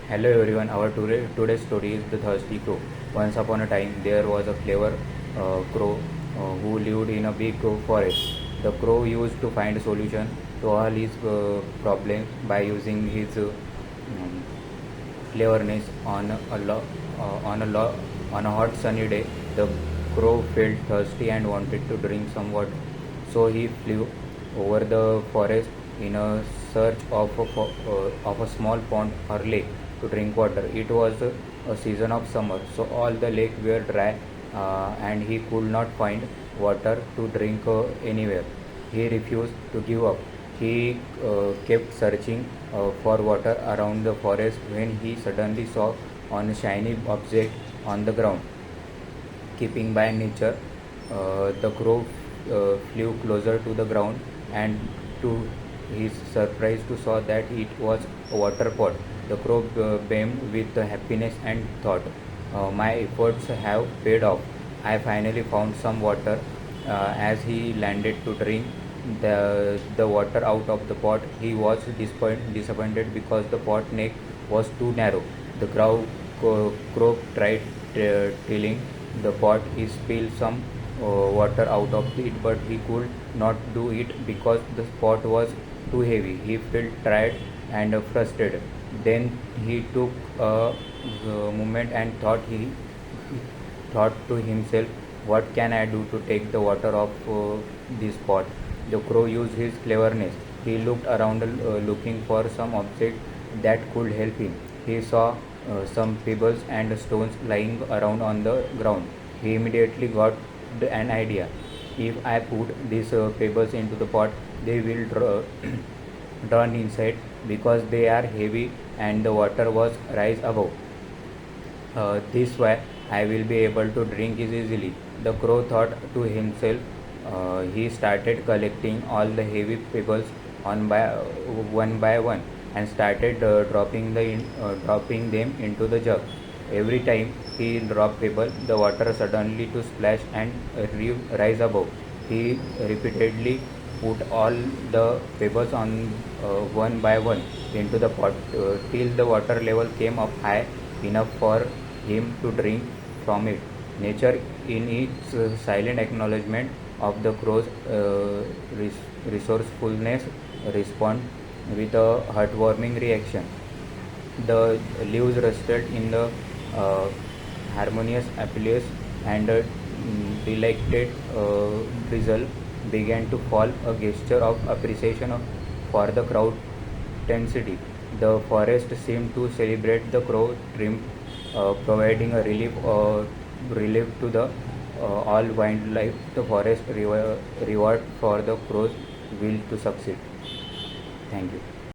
Hello everyone, our today's story is The Thirsty Crow. Once upon a time, there was a clever crow who lived in a big forest. The crow used to find a solution to all his problems by using his cleverness. On a hot sunny day, the crow felt thirsty and wanted to drink some water. So he flew over the forest in a search of a small pond or lake to drink water. It was a season of summer, so all the lakes were dry, and he could not find water to drink anywhere. He refused to give up. He kept searching for water around the forest when he suddenly saw a shiny object on the ground. Keeping by nature, the crow flew closer to the ground, and to his surprise, to saw that it was a water pot. The crow beamed with happiness and thought, "My efforts have paid off. I finally found some water." As he landed to drink the water out of the pot, he was disappointed because the pot neck was too narrow. The crow tried tilling the pot. He spilled some water out of it, but he could not do it because the pot was too heavy. He felt tired and frustrated. Then he took a moment and thought to himself, "What can I do to take the water off this pot?" The crow used his cleverness. He looked around, looking for some object that could help him. He saw some pebbles and stones lying around on the ground. He immediately got an idea. "If I put these pebbles into the pot, they will drawn inside because they are heavy and the water was rise above. This way I will be able to drink it easily." The crow thought to himself. He started collecting all the heavy pebbles one by one, and started dropping them into the jug. Every time he dropped pebble, the water suddenly to splash and rise above. He repeatedly put all the pebbles on one by one into the pot till the water level came up high enough for him to drink from it. Nature, in its silent acknowledgement of the crow's resourcefulness, respond with a heartwarming reaction. The leaves rustled in the uh, harmonious applause, and a delighted drizzle began to fall, a gesture of appreciation for the crowd intensity. The forest seemed to celebrate the crow triumph, providing a relief to the all wildlife. The forest reward for the crow's will to succeed. Thank you.